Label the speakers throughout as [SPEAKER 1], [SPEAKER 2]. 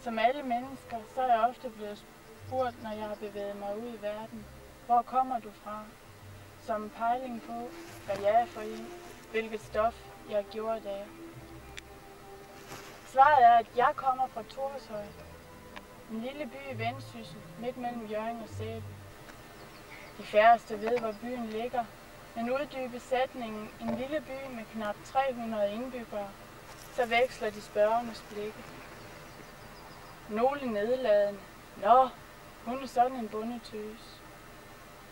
[SPEAKER 1] Som alle mennesker, så er jeg ofte blevet spurgt, når jeg har bevæget mig ud i verden. Hvor kommer du fra? Som pejling på, hvad jeg er for en, hvilket stof jeg gjorde der. Svaret er, at jeg kommer fra Torshøj, en lille by i Vendsyssel, midt mellem Hjørring og Sæby. De færreste ved, hvor byen ligger, men uddybe sætningen en lille by med knap 300 indbyggere, så veksler de spørgernes blikke. Nogle nedladende. Nå, hun er sådan en bondetøs.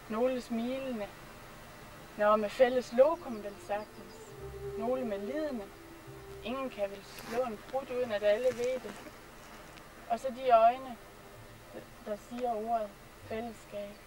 [SPEAKER 1] Nogle smilende. Nå, med fælles lokum vel sagtens. Nogle med lidende. Ingen kan vel slå en brud, uden at alle ved det. Og så de øjne, der siger ordet fællesskab.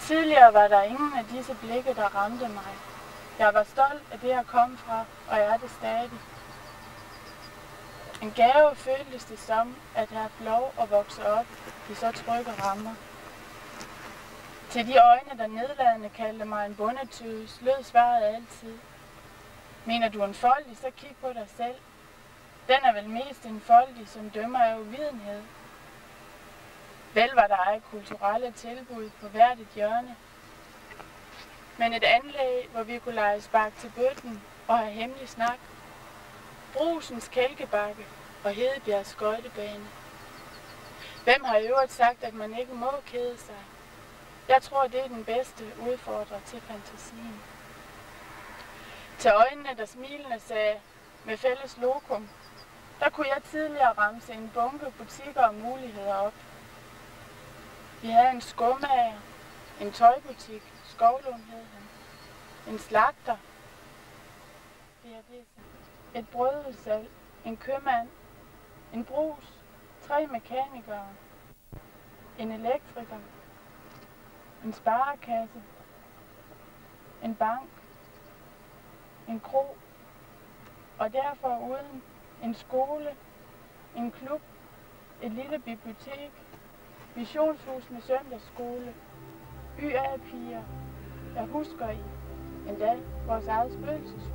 [SPEAKER 1] Tidligere var der ingen af disse blikke, der ramte mig. Jeg var stolt af det, jeg kom fra, og er det stadig. En gave føltes det som, at have lov at vokse op i så trygge rammer. Til de øjne, der nedladende kaldte mig en bondetøs, lød svaret altid. Mener du enfoldig, så kig på dig selv. Den er vel mest enfoldig, som dømmer af uvidenhed. Vel var der ej kulturelle tilbud på hvert et hjørne, men et anlæg, hvor vi kunne lege spark til bøtten og have hemmelig snak. Brusens kælkebakke og Hedebjergs skøjtebane. Hvem har i øvrigt sagt, at man ikke må kede sig? Jeg tror, det er den bedste udfordrer til fantasien. Til øjnene, der smilende sagde med fælles lokum, der kunne jeg tidligere ramse en bunke butikker og muligheder op. Vi havde en skomager, en tøjbutik, Skovlund hed han, en slagter, et brødudsalg, en købmand, en brus, 3 mekanikere, en elektriker, en sparekasse, en bank, en kro, og derfor uden en skole, en klub, et lille bibliotek, missionshus med søndagsskole, YA-piger, jeg husker I, endda vores eget spøgelseshus.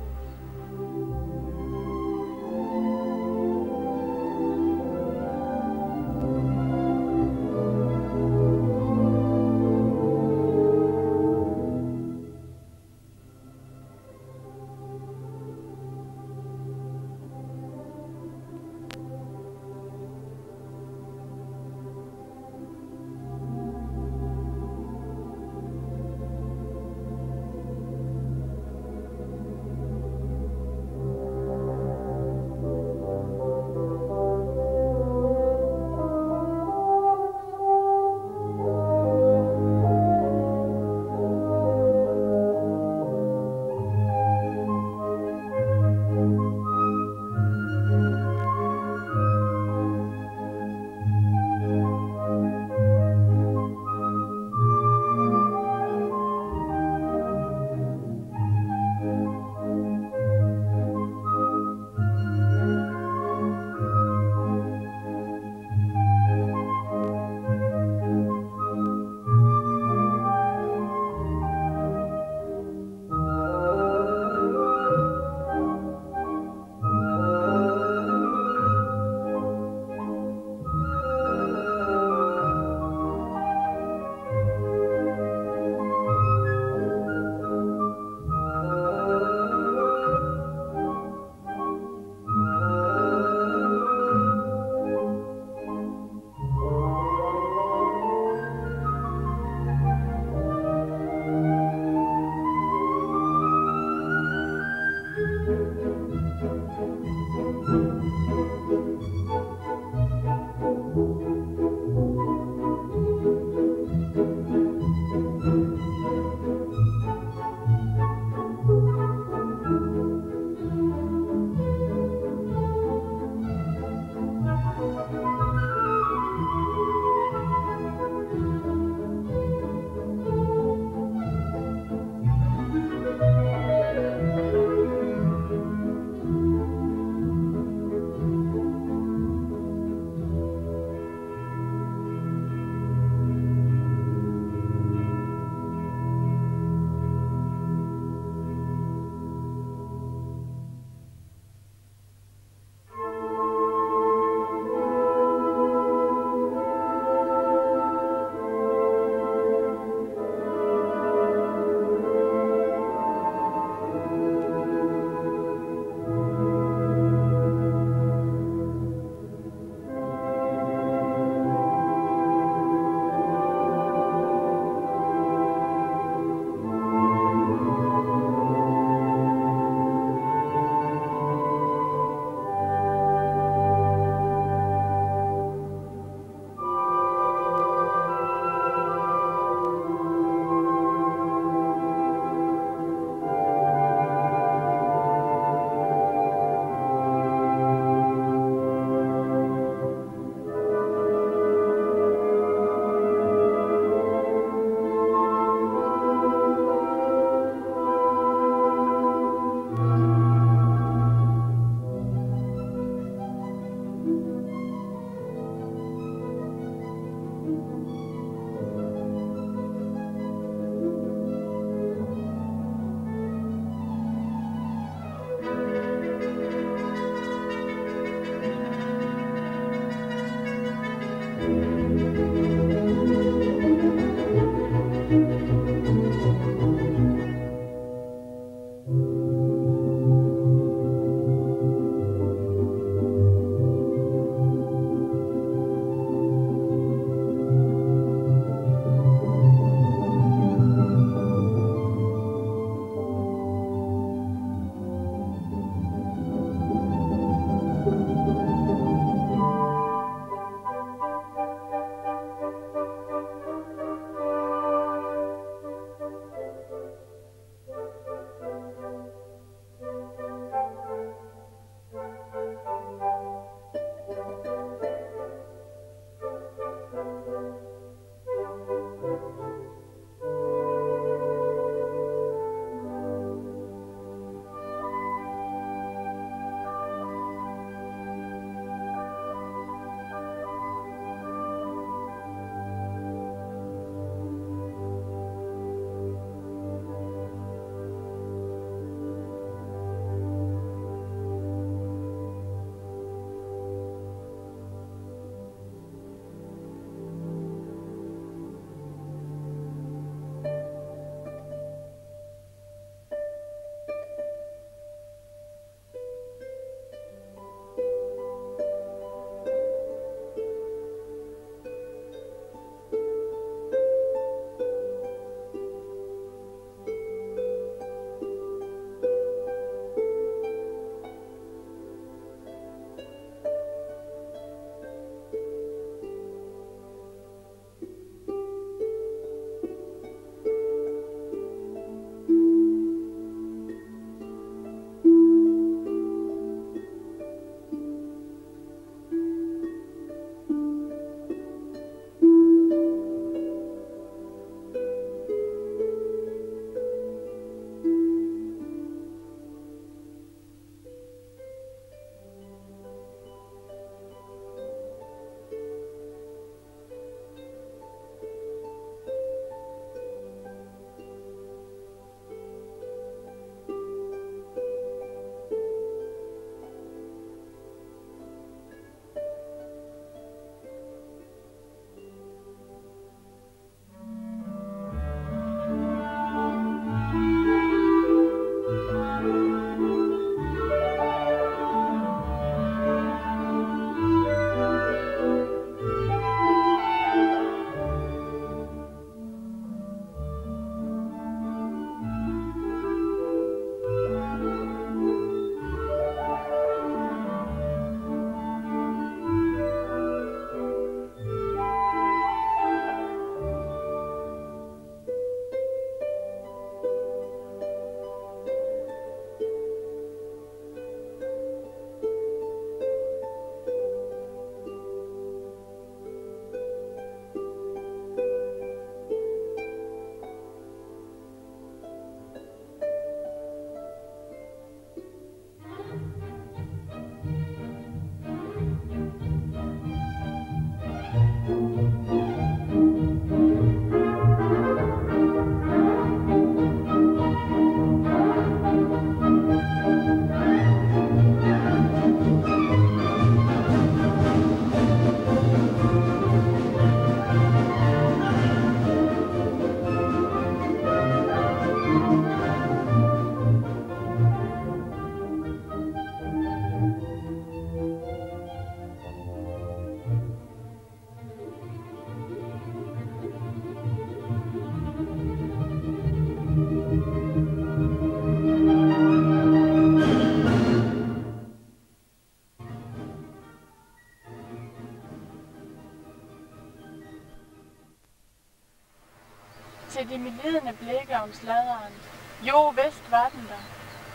[SPEAKER 1] var den der,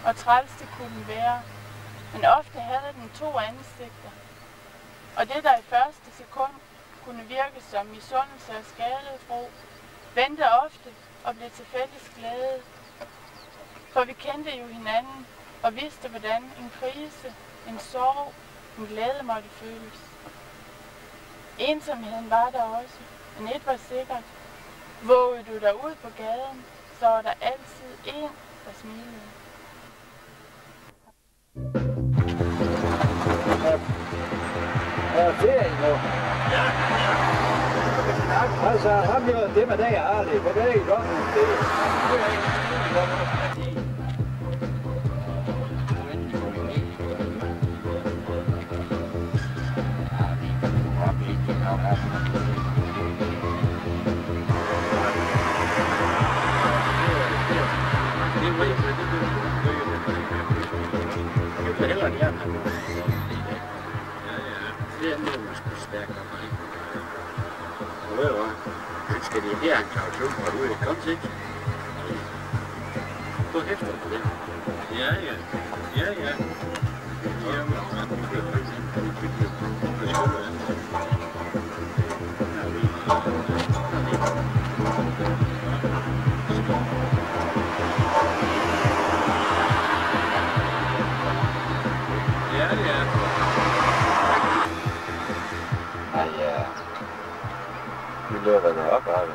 [SPEAKER 1] og træls det kunne den være, men ofte havde den 2 ansigter. Og det, der i første sekund kunne virke som misundelse og skadefro, vendte ofte og blev til fælles glæde. For vi kendte jo hinanden og vidste, hvordan en krise, en sorg, en glæde måtte føles. Ensomheden var der også, men et var sikkert. Vågede du dig ud på gaden, så var der altid en, der smilede.
[SPEAKER 2] Er ferie nu? Ja. Altså, ham jo det med dag og Arle, for det er ikke godt.
[SPEAKER 3] Skal de her en klausul, og du er det godt ikke? Du hæfter på det. Ja.
[SPEAKER 2] Vi løber der op, og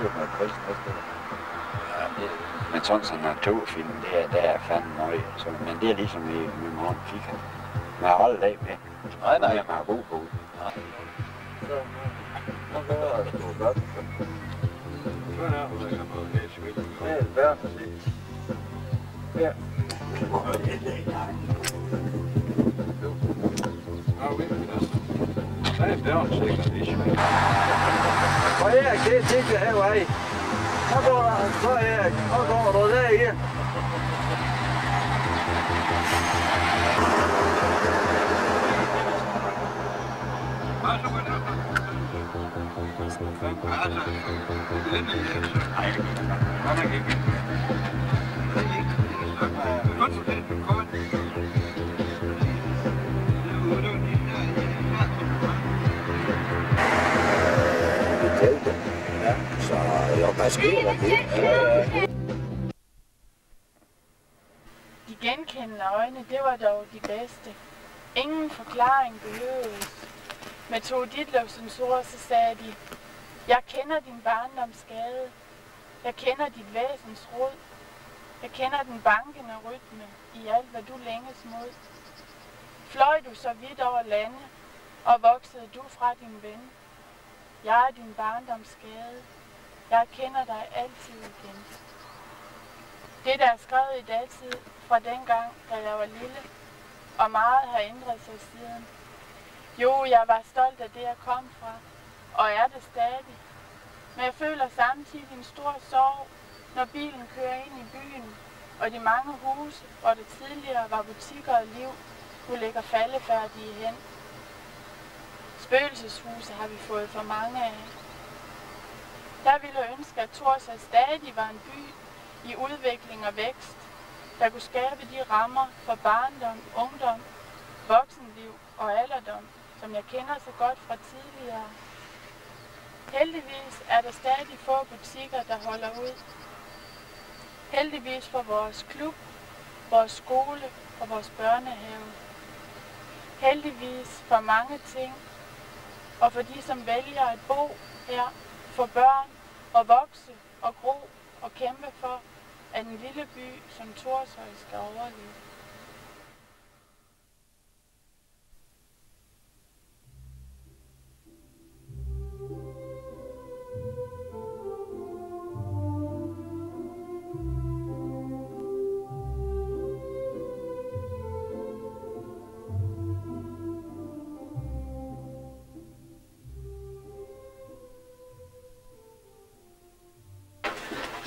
[SPEAKER 2] det er pris næste.
[SPEAKER 3] Men sådan en naturfilm, det er fandme nøje. Men det er ligesom med morgen fik han. Man har holdt af med.
[SPEAKER 2] Nej.
[SPEAKER 3] Man har god på.
[SPEAKER 2] Så gør det sgu godt.
[SPEAKER 3] Sådan er det, der kommer her i spil.
[SPEAKER 2] Det er svært at se. Ja. Og Erik, det er tigget hervej. Så Erik, og går du der igen.
[SPEAKER 3] Så hvad sker der det?
[SPEAKER 1] De genkendende øjne, det var dog de bedste. Ingen forklaring behøvedes. Med Tove Ditlevsens ord, så sagde de, jeg kender din barndomsskade. Jeg kender dit væsens rod. Jeg kender den bankende rytme i alt, hvad du længes mod. Fløj du så vidt over lande, og voksede du fra din ven. Jeg er din barndomsskade. Jeg kender dig altid igen. Det, der er skrevet i datid fra dengang, da jeg var lille, og meget har ændret sig siden. Jo, jeg var stolt af det, jeg kom fra, og er det stadig. Men jeg føler samtidig en stor sorg, når bilen kører ind i byen, og de mange huse, hvor det tidligere var butikker og liv, nu ligger faldefærdige hen. Spøgelseshuse har vi fået for mange af. Jeg ville ønske, at Torshavn stadig var en by i udvikling og vækst, der kunne skabe de rammer for barndom, ungdom, voksenliv og alderdom, som jeg kender så godt fra tidligere. Heldigvis er der stadig få butikker, der holder ud. Heldigvis for vores klub, vores skole og vores børnehave. Heldigvis for mange ting, og for de, som vælger at bo her, for børn og vokse og gro og kæmpe for, at en lille by som Torshøj skal overleve.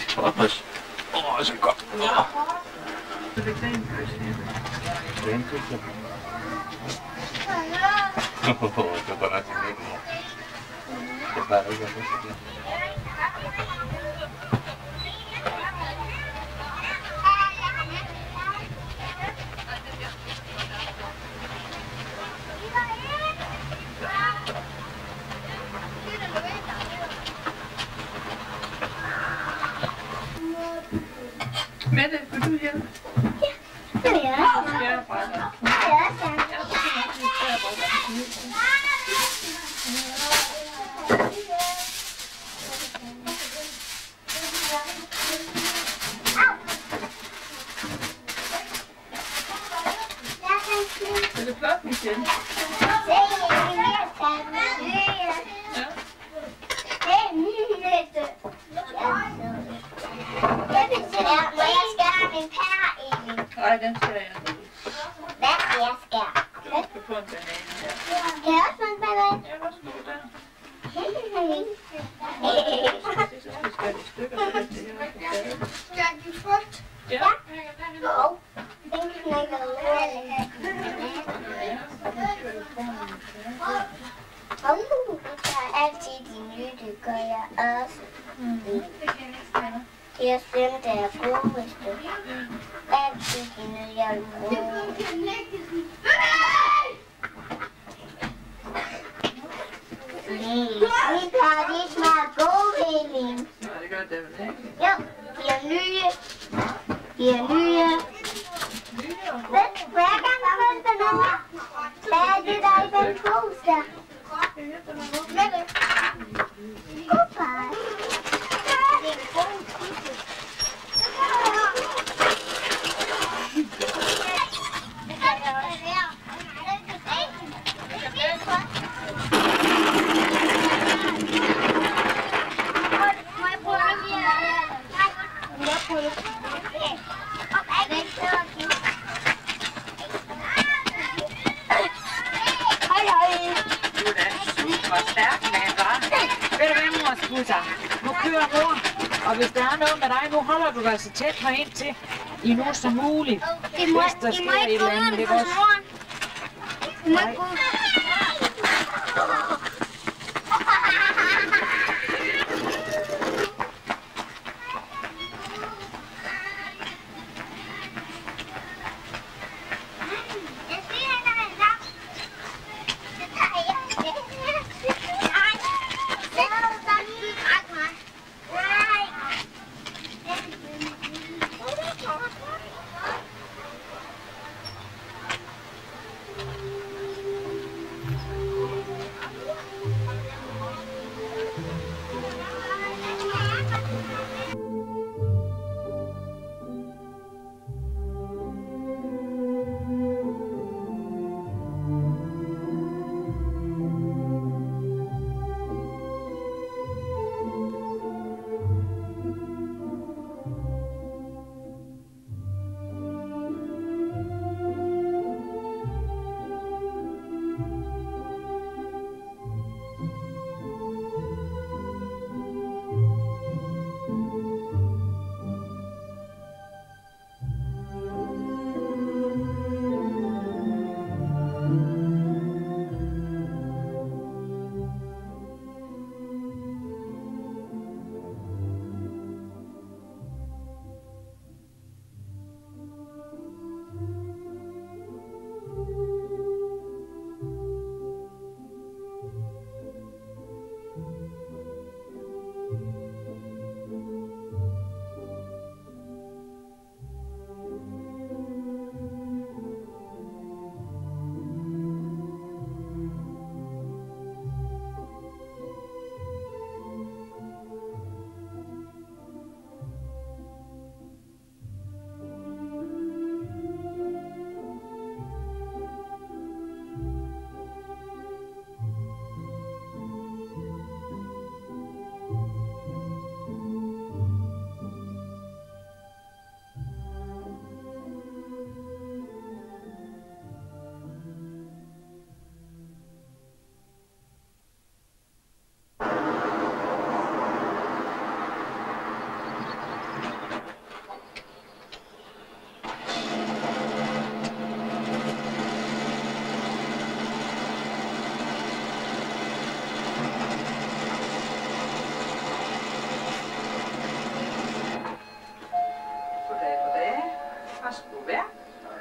[SPEAKER 3] Thomas. Så godt. Det var bare sådan lidt. Det var ikke det.
[SPEAKER 1] Mette, vil du hjælpe?
[SPEAKER 4] Det vil jeg.
[SPEAKER 1] Skærebrænder.
[SPEAKER 4] Ja, tak.
[SPEAKER 1] Er det flot, Michelle? Nej, den skal jeg ikke.
[SPEAKER 4] Hvad jeg skal?
[SPEAKER 1] Du skal få en banan her.
[SPEAKER 4] Kan jeg også få en banan?
[SPEAKER 1] Ja, værsgo der. Så skal vi skære det i stykker, så det her.
[SPEAKER 4] Skal de frugt?
[SPEAKER 1] Ja.
[SPEAKER 4] Og den knækker jeg tager altid de nye, det gør jeg også. Jeg synes, det er godeste. Altid de nye, jeg vil bruge. Vi tager de smager gode, Elin.
[SPEAKER 1] Nå, det gør det vel ikke.
[SPEAKER 4] Jo, de er nye. De er nye. Må jeg gerne få en banan? Hvad er det, der er i den pose der? Mette. Godbye. Det er en god pose.
[SPEAKER 5] Nu kører mor, og hvis der er noget med dig, nu holder du dig så tæt herind til i nu som muligt.
[SPEAKER 4] I må
[SPEAKER 5] Hvis der sker et
[SPEAKER 4] ikke
[SPEAKER 5] eller
[SPEAKER 4] gå
[SPEAKER 5] andet,
[SPEAKER 4] ud
[SPEAKER 5] ikke
[SPEAKER 4] på
[SPEAKER 5] også?
[SPEAKER 4] moren. I må ikke gå ud.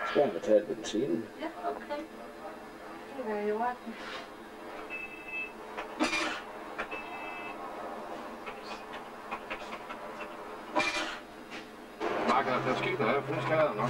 [SPEAKER 2] Skal han betale benzinen?
[SPEAKER 1] Ja, okay. Det er i orden.
[SPEAKER 6] der er skidt her, for det skal jeg nok.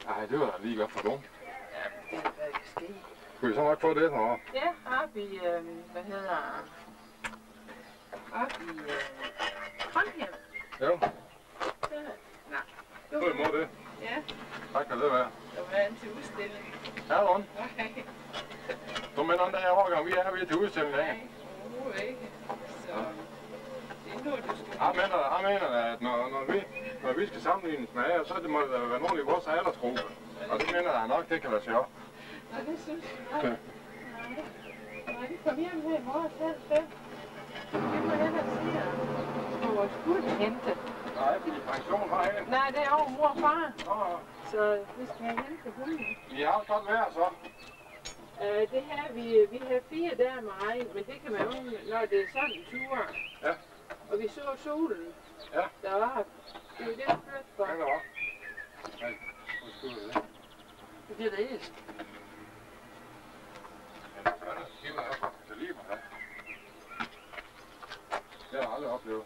[SPEAKER 6] Nej, det var lige godt for dumt.
[SPEAKER 7] Ja, det kan ske.
[SPEAKER 6] Kunne I så nok få det herovre?
[SPEAKER 7] Ja, oppe i, hvad hedder... Oppe i Trondheim.
[SPEAKER 6] Jo.
[SPEAKER 7] Nej.
[SPEAKER 6] Så er imod det.
[SPEAKER 7] Ja.
[SPEAKER 6] Tak kan det være.
[SPEAKER 7] Der var en til udstilling.
[SPEAKER 6] Ja, Ron.
[SPEAKER 7] Nej.
[SPEAKER 6] Så med den der årgang, vi er til udstilling af.
[SPEAKER 7] Nej, overhovedet ikke. Så det er noget, du skal...
[SPEAKER 6] Jeg mener, at når vi skal sammenlignes med jer, så må det være nogen i vores aldersgruppe. Og det mener jeg nok, det kan være sjovt.
[SPEAKER 7] Nej, det synes jeg. Nej. Nej, vi kom hjem her i morges halv 5. Det må jeg da sige. På vores hund hente.
[SPEAKER 6] Nej, fordi pension har jeg.
[SPEAKER 7] Nej, det er over mor og far.
[SPEAKER 6] Ja.
[SPEAKER 7] Så vi skal have hente hunden.
[SPEAKER 6] I har godt vejr så.
[SPEAKER 7] Det her, vi har 4 dage med regn, men det kan man jo, når det er sådan en tur.
[SPEAKER 6] Ja.
[SPEAKER 7] Og vi så solen.
[SPEAKER 6] Ja.
[SPEAKER 7] Der var. Det er jo det, der flytter for.
[SPEAKER 6] Ja, der var. Nej, hvor skulle det?
[SPEAKER 7] Det bliver det ikke.
[SPEAKER 6] Ja, der er skiver her fra Kaliber her. Det har jeg aldrig oplevet.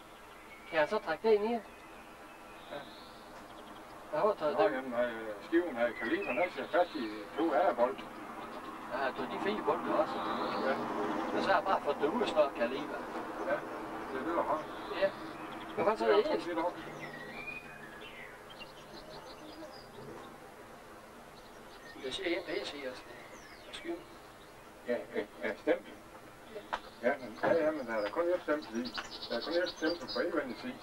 [SPEAKER 7] Kan jeg så trække det ind i? Ja. Jeg har taget det.
[SPEAKER 6] Jamen, skiven her i Kaliber, der ser fast i 2 ærebold.
[SPEAKER 7] Ja, du de 4 bolde også.
[SPEAKER 6] Ja.
[SPEAKER 7] Men så er jeg bare fået det ud af snart Kaliber.
[SPEAKER 6] Ja, det er det, der har.
[SPEAKER 7] Ja. Men hvad så er det ikke? Det siger en PC også. Skyld.
[SPEAKER 6] Ja, stempel. Ja, men der er kun et stempel i. Der er kun et stempel på indvendigt i.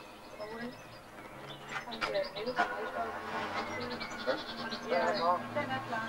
[SPEAKER 1] Ja, den er klar.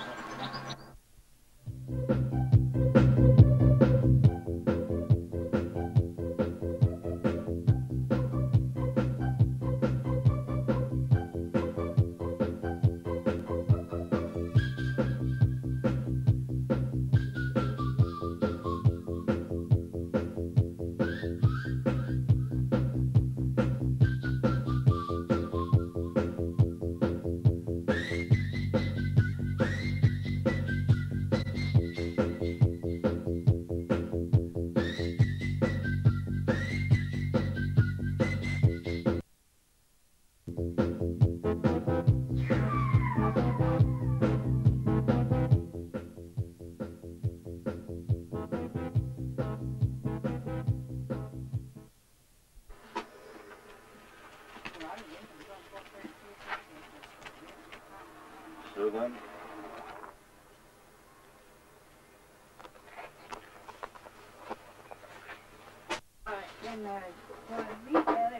[SPEAKER 3] Sådan.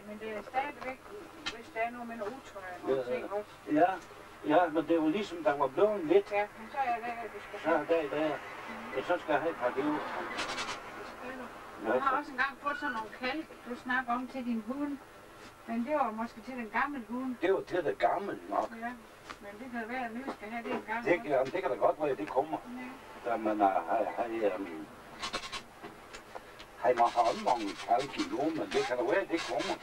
[SPEAKER 1] Men det er stadigvæk, hvis der er noget med noget utøj og ting også.
[SPEAKER 3] Ja, men det er jo ligesom, der var blevet lidt.
[SPEAKER 1] Ja, men så er det, at du skal
[SPEAKER 3] have. Ja, der. Og så skal jeg have et par liv.
[SPEAKER 1] Du har også engang fået sådan nogle kalk, du snakker om til din hund. Men det var måske til den gamle hund.
[SPEAKER 3] Det var til det gamle nok.
[SPEAKER 1] Ja, men det kan være, at vi skal have det en gang.
[SPEAKER 3] Det kan da godt være, at det kommer. Ja. Men han må have omvanget kalk i nu, men det kan da være, at det kommer.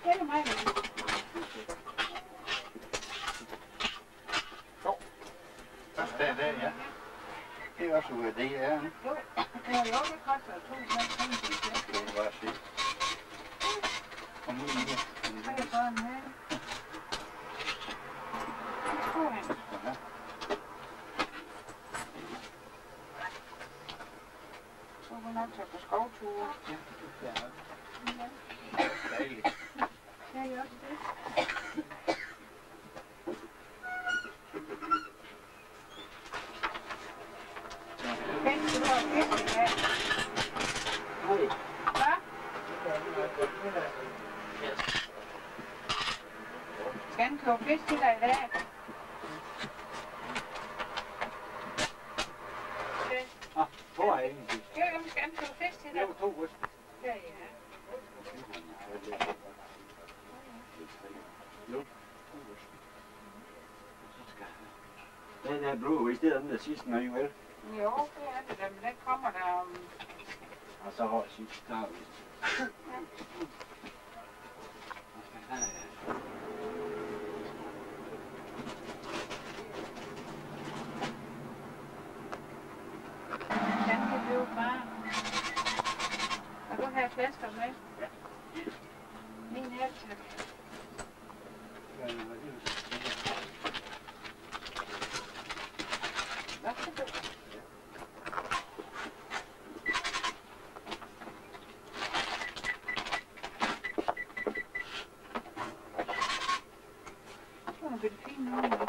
[SPEAKER 1] Det er mig.
[SPEAKER 3] Ja. Det er også ud af det, ja.
[SPEAKER 1] Jo, det koster 2,5.
[SPEAKER 3] Det er bare se. Kom nu med.
[SPEAKER 1] Hvad er det for en her?
[SPEAKER 3] Ja.
[SPEAKER 1] Så kan nok tage på skovture.
[SPEAKER 3] Ja, det er det. Dejligt.
[SPEAKER 1] Ja, jeg også det.
[SPEAKER 7] fisk til dig i dag.
[SPEAKER 3] Hvor er ingen fisk?
[SPEAKER 7] Ja, vi skal anføre fisk til dig.
[SPEAKER 3] Det var 2 ryst.
[SPEAKER 7] Ja, ja.
[SPEAKER 3] Den er blå i stedet af den der sidste nøje, vel?
[SPEAKER 7] Jo, det er det da, men den kommer der om...
[SPEAKER 3] Og så har sidste klar.
[SPEAKER 7] Den kan blive bare. Og du har flasker med?
[SPEAKER 3] Ja.
[SPEAKER 7] Min her, tak. Hvad skal du? Det var en fint nummer.